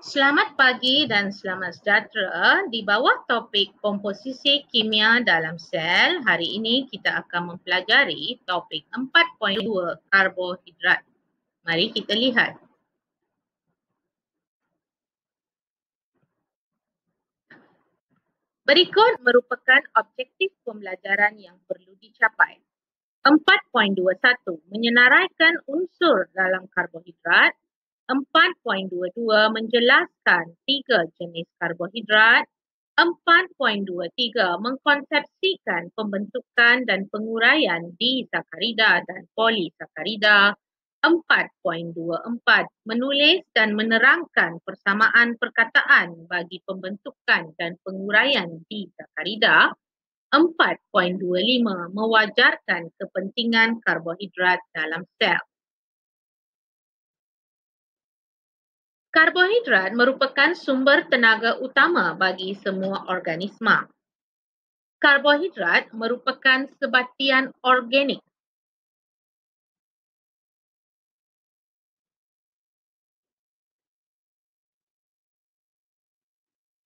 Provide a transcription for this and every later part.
Selamat pagi dan selamat sejahtera. Di bawah topik komposisi kimia dalam sel, hari ini kita akan mempelajari topik 4.2 karbohidrat. Mari kita lihat. Berikut merupakan objektif pembelajaran yang perlu dicapai. 4.21 menyenaraikan unsur dalam karbohidrat. 4.22 menjelaskan 3 jenis karbohidrat. 4.23 mengkonsepsikan pembentukan dan penguraian disakarida dan polisakarida. 4.24 menulis dan menerangkan persamaan perkataan bagi pembentukan dan penguraian disakarida. 4.25 mewajarkan kepentingan karbohidrat dalam sel. Karbohidrat merupakan sumber tenaga utama bagi semua organisma. Karbohidrat merupakan sebatian organik.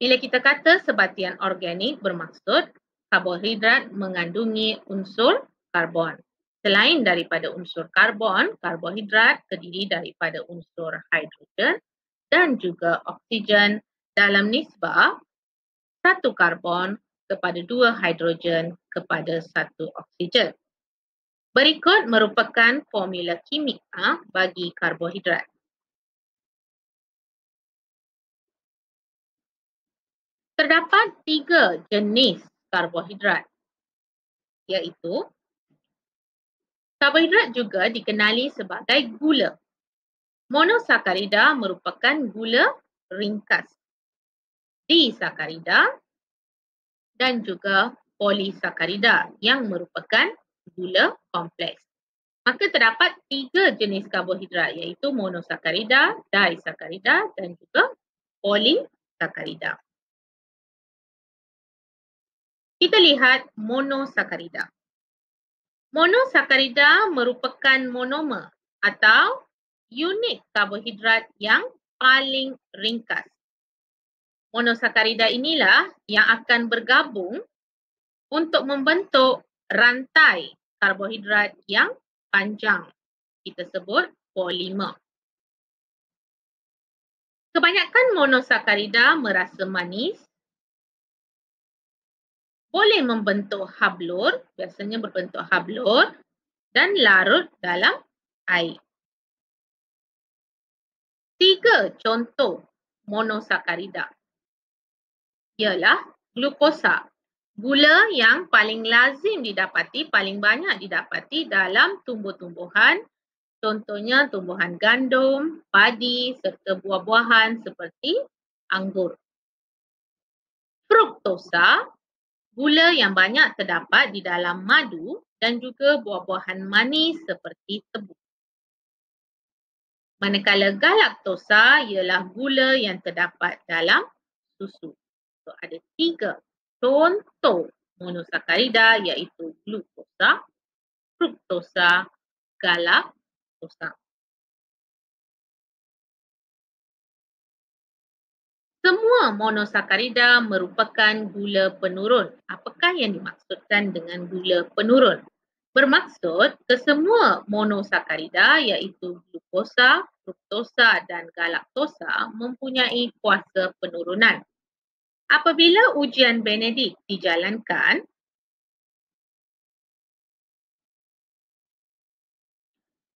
Bila kita kata sebatian organik, bermaksud karbohidrat mengandungi unsur karbon. Selain daripada unsur karbon, karbohidrat terdiri daripada unsur hidrogen dan juga oksigen dalam nisbah 1 karbon kepada 2 hidrogen kepada 1 oksigen. Berikut merupakan formula kimia bagi karbohidrat. Terdapat 3 jenis karbohidrat, iaitu karbohidrat juga dikenali sebagai gula. Monosakarida merupakan gula ringkas. Disakarida dan juga polisakarida yang merupakan gula kompleks. Maka terdapat 3 jenis karbohidrat iaitu monosakarida, disakarida dan juga polisakarida. Kita lihat monosakarida. Monosakarida merupakan monomer atau unit karbohidrat yang paling ringkas. Monosakarida inilah yang akan bergabung untuk membentuk rantai karbohidrat yang panjang. Kita sebut polimer. Kebanyakan monosakarida merasa manis, boleh membentuk hablur, biasanya berbentuk hablur dan larut dalam air. 3 contoh monosakarida ialah glukosa, gula yang paling lazim didapati, paling banyak didapati dalam tumbuh-tumbuhan, contohnya tumbuhan gandum, padi serta buah-buahan seperti anggur. Fruktosa, gula yang banyak terdapat di dalam madu dan juga buah-buahan manis seperti tebu. Manakala galaktosa ialah gula yang terdapat dalam susu. So, ada 3 contoh monosakarida iaitu glukosa, fruktosa, galaktosa. Semua monosakarida merupakan gula penurun. Apakah yang dimaksudkan dengan gula penurun? Bermaksud kesemua monosakarida iaitu glukosa, fruktosa dan galaktosa mempunyai kuasa penurunan. Apabila ujian Benedict dijalankan,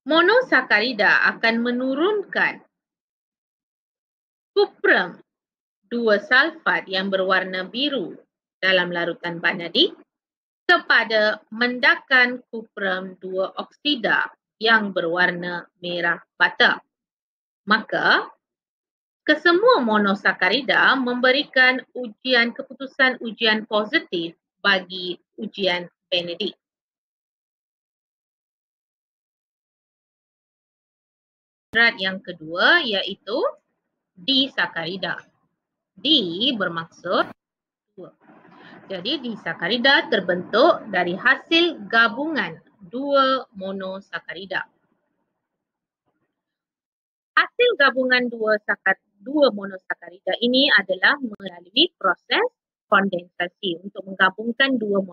monosakarida akan menurunkan kuprum 2 sulfat yang berwarna biru dalam larutan Benedict kepada mendakan kuprum 2 oksida yang berwarna merah bata. Maka, kesemua monosakarida memberikan keputusan ujian positif bagi ujian Benedict. Yang kedua iaitu disakarida. Di bermaksud 2. Jadi disakarida terbentuk dari hasil gabungan 2 monosakarida. Hasil gabungan dua monosakarida ini adalah melalui proses kondensasi. Untuk menggabungkan dua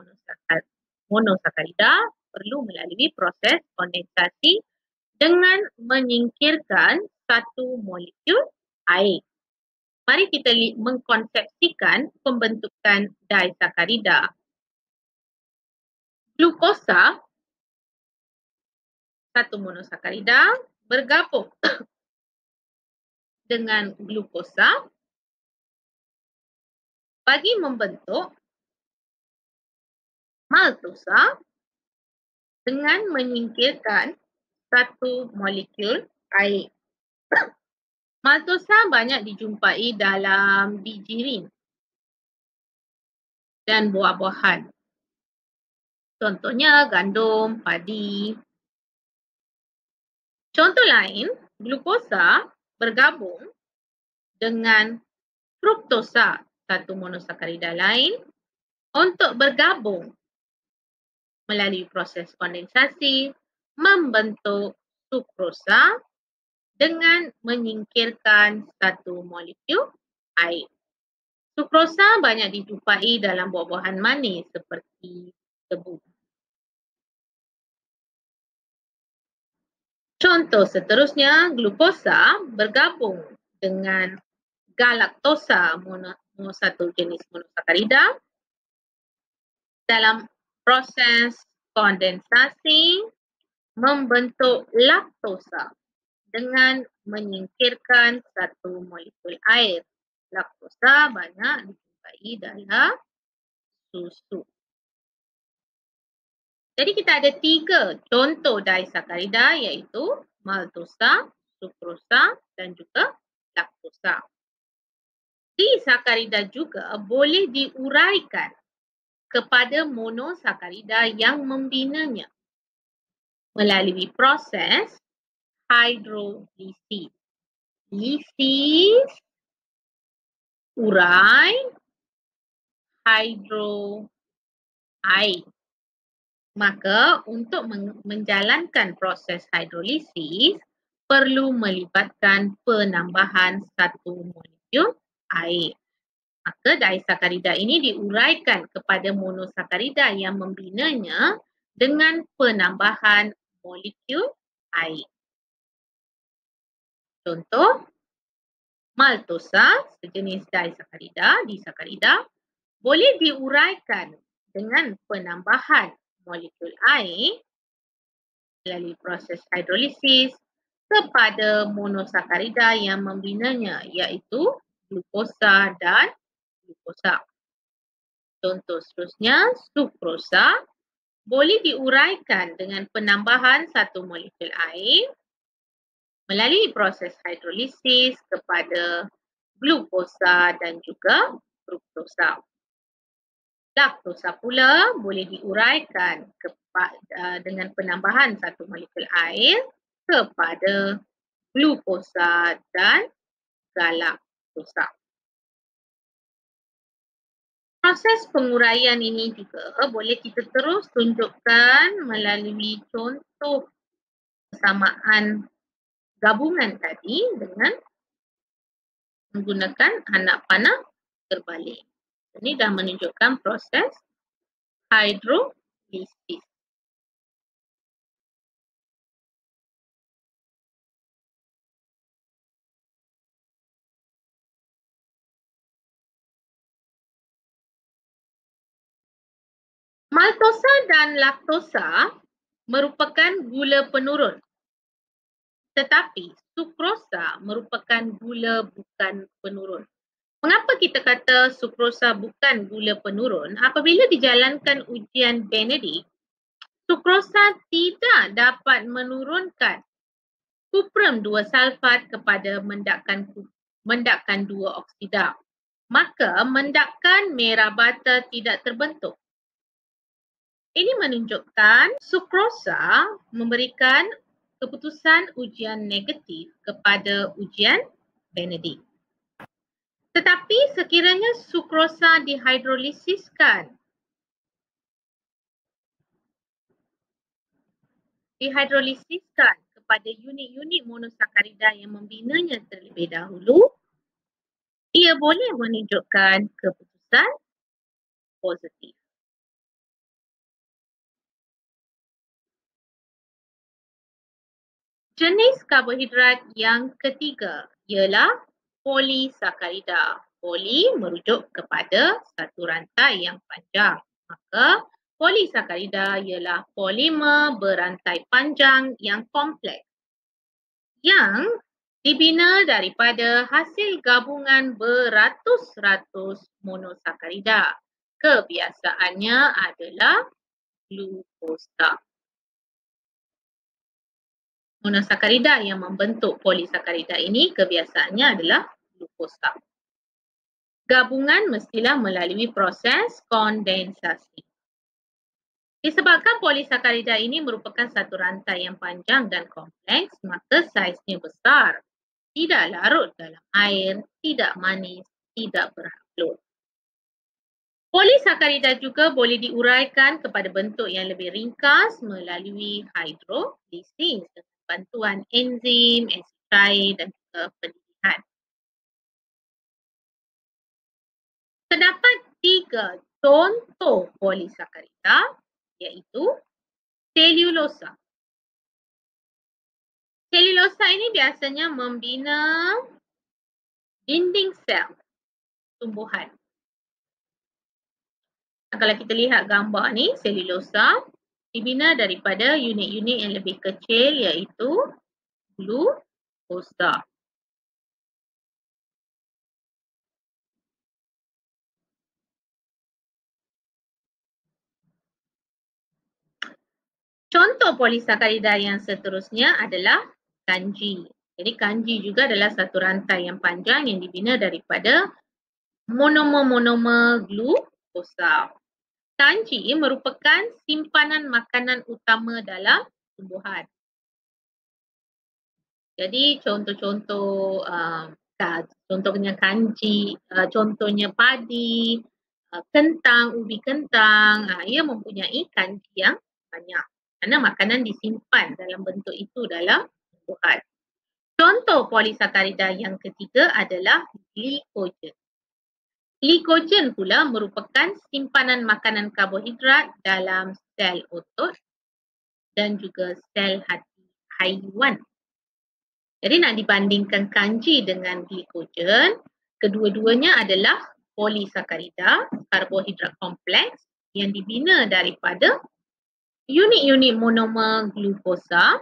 monosakarida perlu melalui proses kondensasi dengan menyingkirkan satu molekul air. Mari kita mengkonsepsikan pembentukan disakarida. Glukosa, satu monosakarida, bergabung dengan glukosa bagi membentuk maltosa dengan menyingkirkan satu molekul air. Maltosa banyak dijumpai dalam bijirin dan buah-buahan. Contohnya gandum, padi. Contoh lain, glukosa bergabung dengan fruktosa, satu monosakarida lain, untuk bergabung melalui proses kondensasi membentuk sukrosa dengan menyingkirkan satu molekul air. Sukrosa banyak dijumpai dalam buah-buahan manis seperti tebu. Contoh seterusnya, glukosa bergabung dengan galaktosa, satu jenis monosakarida, dalam proses kondensasi membentuk laktosa dengan menyingkirkan satu molekul air. Laktosa banyak dijumpai dalam susu. Jadi kita ada 3 contoh disakarida iaitu maltosa, sukrosa dan juga laktosa. Disakarida juga boleh diuraikan kepada monosakarida yang membinanya melalui proses hidrolisis. Lisis, urai, air. Maka untuk menjalankan proses hidrolisis perlu melibatkan penambahan satu molekul air. Maka disakarida ini diuraikan kepada monosakarida yang membinanya dengan penambahan molekul air. Contoh, maltosa, sejenis disakarida, boleh diuraikan dengan penambahan molekul air melalui proses hidrolisis kepada monosakarida yang membinanya iaitu glukosa dan glukosa. Contoh seterusnya, sukrosa boleh diuraikan dengan penambahan satu molekul air melalui proses hidrolisis kepada glukosa dan juga fruktosa. Laktosa pula boleh diuraikan dengan penambahan satu molekul air kepada glukosa dan galaktosa. Proses penguraian ini juga boleh kita terus tunjukkan melalui contoh persamaan gabungan tadi dengan menggunakan anak panah terbalik. Ini dah menunjukkan proses hidrolisis. Maltosa dan laktosa merupakan gula penurun. Tetapi sukrosa merupakan gula bukan penurun. Mengapa kita kata sukrosa bukan gula penurun? Apabila dijalankan ujian Benedict, sukrosa tidak dapat menurunkan kuprum 2 sulfat kepada mendakan 2 oksida. Maka mendakan merah bata tidak terbentuk. Ini menunjukkan sukrosa memberikan keputusan ujian negatif kepada ujian Benedict. Tetapi sekiranya sukrosa dihidrolisiskan kepada unit-unit monosakarida yang membinanya terlebih dahulu, ia boleh menunjukkan keputusan positif. Jenis karbohidrat yang ketiga ialah polisakarida. Poli merujuk kepada satu rantai yang panjang. Maka polisakarida ialah polimer berantai panjang yang kompleks yang dibina daripada hasil gabungan beratus-ratus monosakarida. Kebiasaannya adalah glukosa. Monosakarida yang membentuk polisakarida ini kebiasaannya adalah glukosa. Gabungan mestilah melalui proses kondensasi. Disebabkan polisakarida ini merupakan satu rantai yang panjang dan kompleks, maka saiznya besar. Tidak larut dalam air, tidak manis, tidak berhaplut. Polisakarida juga boleh diuraikan kepada bentuk yang lebih ringkas melalui hydrolysis dengan bantuan enzim, asid cair dan juga pendidih. Terdapat 3 contoh polisakarida iaitu selulosa. Selulosa ini biasanya membina dinding sel tumbuhan. Kalau kita lihat gambar ni, selulosa dibina daripada unit-unit yang lebih kecil iaitu glukosa. Contoh polisakarida yang seterusnya adalah kanji. Jadi kanji juga adalah satu rantai yang panjang yang dibina daripada monomer-monomer glukosa. Kanji merupakan simpanan makanan utama dalam tumbuhan. Jadi contoh-contoh contohnya kanji, contohnya padi, kentang, ubi kentang, ia mempunyai kanji yang banyak. Kerana makanan disimpan dalam bentuk itu dalam tumbuhan. Contoh polisakarida yang ketiga adalah glikogen. Glikogen pula merupakan simpanan makanan karbohidrat dalam sel otot dan juga sel hati haiwan. Jadi nak dibandingkan kanji dengan glikogen, kedua-duanya adalah polisakarida, karbohidrat kompleks yang dibina daripada unit-unit monomer glukosa,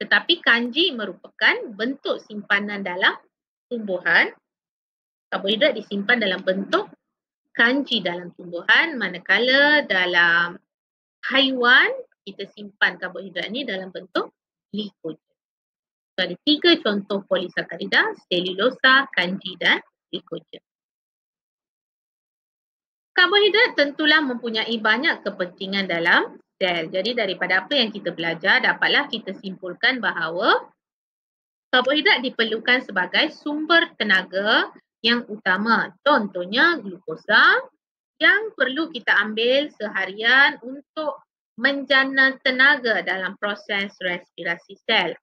tetapi kanji merupakan bentuk simpanan dalam tumbuhan. Karbohidrat disimpan dalam bentuk kanji dalam tumbuhan, manakala dalam haiwan kita simpan karbohidrat ni dalam bentuk glikogen. So, ada 3 contoh polisakarida, selulosa, kanji dan glikogen. Karbohidrat tentulah mempunyai banyak kepentingan dalam sel. Jadi daripada apa yang kita belajar, dapatlah kita simpulkan bahawa karbohidrat diperlukan sebagai sumber tenaga yang utama. Contohnya glukosa yang perlu kita ambil seharian untuk menjana tenaga dalam proses respirasi sel.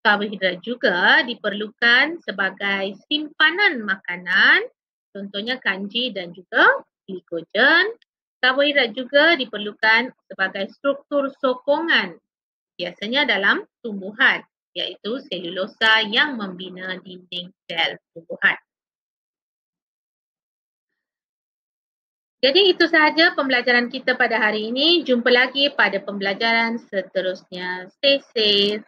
Karbohidrat juga diperlukan sebagai simpanan makanan, contohnya kanji dan juga glikogen. Karbohidrat juga diperlukan sebagai struktur sokongan, biasanya dalam tumbuhan, iaitu selulosa yang membina dinding sel tumbuhan. Jadi itu sahaja pembelajaran kita pada hari ini. Jumpa lagi pada pembelajaran seterusnya. Stay safe.